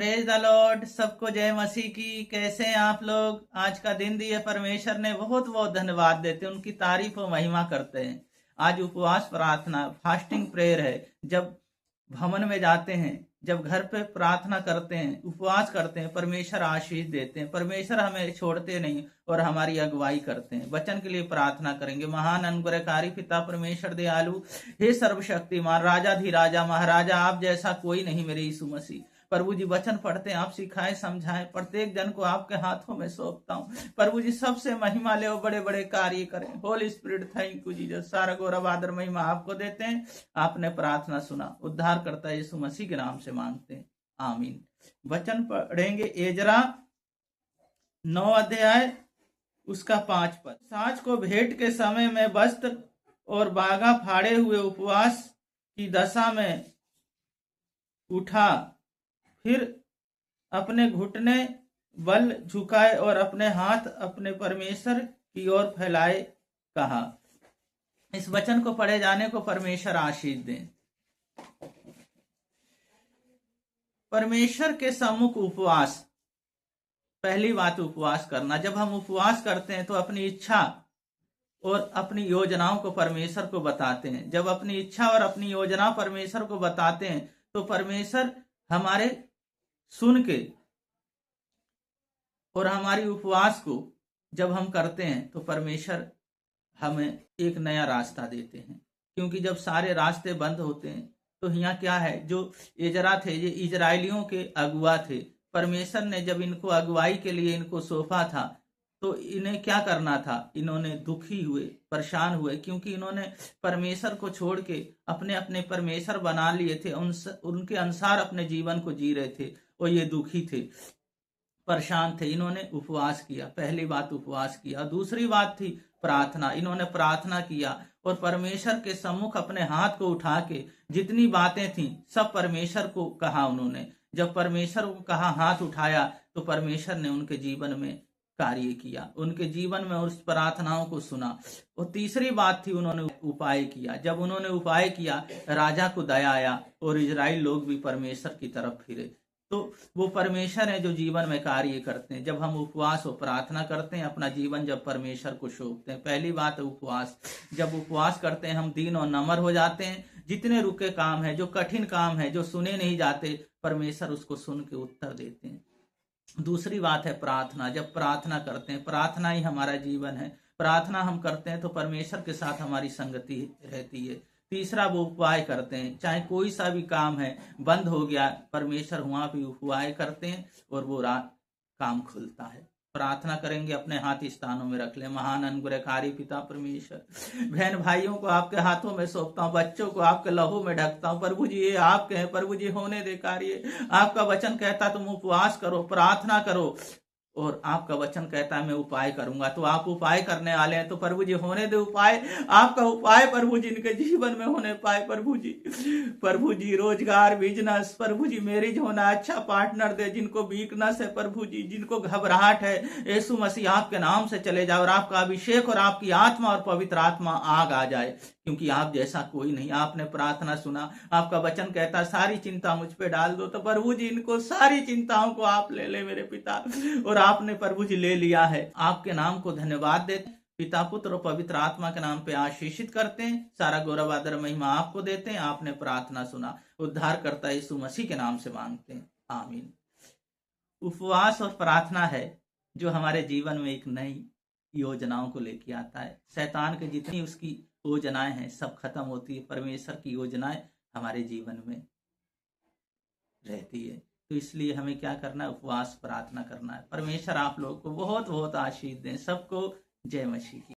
Praise the Lord. सबको जय मसीह की। कैसे हैं आप लोग? आज का दिन दिए परमेश्वर ने, बहुत बहुत धन्यवाद देते हैं, उनकी तारीफ और महिमा करते हैं। आज उपवास प्रार्थना फास्टिंग प्रेयर है। जब भवन में जाते हैं, जब घर पे प्रार्थना करते हैं, उपवास करते हैं, परमेश्वर आशीष देते हैं। परमेश्वर हमें छोड़ते नहीं और हमारी अगुवाई करते हैं। वचन के लिए प्रार्थना करेंगे। महान अनुग्रहकारी पिता परमेश्वर दयालु, हे सर्वशक्तिमान, राजा महाराजा, आप जैसा कोई नहीं मेरे यीशु मसीह। प्रभु जी, वचन पढ़ते हैं, आप सिखाएं समझाएं, प्रत्येक जन को आपके हाथों में सौंपता हूँ। प्रभु जी, सबसे महिमा ले, बड़े बड़े कार्य करें। Holi spirit, thank you Jesus. सारा गौरव आदर महिमा आपको देते हैं। आपने प्रार्थना सुना, उद्धार करता यीशु मसीह के नाम से मांगते हैं, आमीन। वचन पढ़ेंगे एजरा 9 अध्याय उसका 5 पद। साँझ को भेंट के समय में वस्त्र और बागा फाड़े हुए उपवास की दशा में उठा, फिर अपने घुटने बल झुकाए और अपने हाथ अपने परमेश्वर की ओर फैलाए, कहा। इस वचन को पढ़े जाने को परमेश्वर आशीष दें। परमेश्वर के सम्मुख उपवास, पहली बात उपवास करना। जब हम उपवास करते हैं तो अपनी इच्छा और अपनी योजनाओं को परमेश्वर को बताते हैं। जब अपनी इच्छा और अपनी योजना परमेश्वर को बताते हैं तो परमेश्वर हमारे सुन के, और हमारी उपवास को जब हम करते हैं तो परमेश्वर हमें एक नया रास्ता देते हैं। क्योंकि जब सारे रास्ते बंद होते हैं तो यहाँ क्या है, जो एजरा थे, ये इजरायलियों के अगुआ थे। परमेश्वर ने जब इनको अगुवाई के लिए इनको सौंपा था तो इन्हें क्या करना था? इन्होंने दुखी हुए, परेशान हुए, क्योंकि इन्होंने परमेश्वर को छोड़ के अपने अपने परमेश्वर बना लिए थे। उनके अनुसार अपने जीवन को जी रहे थे और ये दुखी थे, परेशान थे। इन्होंने उपवास किया, पहली बात उपवास किया। दूसरी बात थी प्रार्थना। इन्होंने प्रार्थना किया और परमेश्वर के सम्मुख अपने हाथ को उठा के जितनी बातें थी सब परमेश्वर को कहा उन्होंने। जब परमेश्वर को कहा, हाथ उठाया, तो परमेश्वर ने उनके जीवन में कार्य किया, उनके जीवन में उस प्रार्थनाओं को सुना। और तीसरी बात थी, उन्होंने उपाय किया। जब उन्होंने उपाय किया, राजा को दया आया और इजराइल लोग भी परमेश्वर की तरफ फिरे। तो वो परमेश्वर है जो जीवन में कार्य करते हैं। जब हम उपवास और प्रार्थना करते हैं, अपना जीवन जब परमेश्वर को सौंपते हैं, पहली बात है उपवास। जब उपवास करते हैं हम दीन और नम्र हो जाते हैं। जितने रुके काम है, जो कठिन काम है, जो सुने नहीं जाते, परमेश्वर उसको सुन के उत्तर देते हैं। दूसरी बात है प्रार्थना। जब प्रार्थना करते हैं, प्रार्थना ही हमारा जीवन है। प्रार्थना हम करते हैं तो परमेश्वर के साथ हमारी संगति रहती है। तीसरा, वो उपाय करते हैं। चाहे कोई सा भी काम है बंद हो गया, परमेश्वर वहां भी उपाय करते हैं और वो काम खुलता है। प्रार्थना करेंगे, अपने हाथ स्थानों में रख ले। महान अनुग्रहकारी पिता परमेश्वर, बहन भाइयों को आपके हाथों में सौंपता हूँ, बच्चों को आपके लहू में ढकता हूँ। प्रभु जी, ये आपके हैं। प्रभु जी, होने दे कार्य। आपका वचन कहता तुम उपवास करो, प्रार्थना करो, और आपका वचन कहता है मैं उपाय करूंगा। तो आप उपाय करने वाले हैं, तो प्रभु जी होने दे उपाय। आपका उपाय प्रभु जी इनके जीवन में होने पाए। प्रभु जी रोजगार, बिजनेस, प्रभु जी मैरिज होना, अच्छा पार्टनर दे। जिनको वीकनेस है प्रभु जी, जिनको घबराहट है, यीशु मसीह आपके नाम से चले जाओ और आपका अभिषेक और आपकी आत्मा और पवित्र आत्मा आग आ जाए। क्योंकि आप जैसा कोई नहीं। आपने प्रार्थना सुना, आपका वचन कहता सारी चिंता मुझ पे डाल दो। तो प्रभु जी, इनको सारी चिंताओं को आप ले ले मेरे पिता, और आपने प्रभु जी ले लिया है। आपके नाम को धन्यवाद देते, पिता पुत्र और पवित्र आत्मा के नाम पे आशीषित करते हैं। सारा गौरव आदर महिमा आपको देते हैं। आपने प्रार्थना सुना, उद्धार करता यीशु मसीह के नाम से मांगते हैं, आमीन। उपवास और प्रार्थना है जो हमारे जीवन में एक नई योजनाओं को लेके आता है। शैतान के जितनी उसकी योजनाएं हैं सब खत्म होती है। परमेश्वर की योजनाएं हमारे जीवन में रहती है। तो इसलिए हमें क्या करना है? उपवास प्रार्थना करना है। परमेश्वर आप लोगों को बहुत बहुत आशीष दें। सबको जय मसीह की।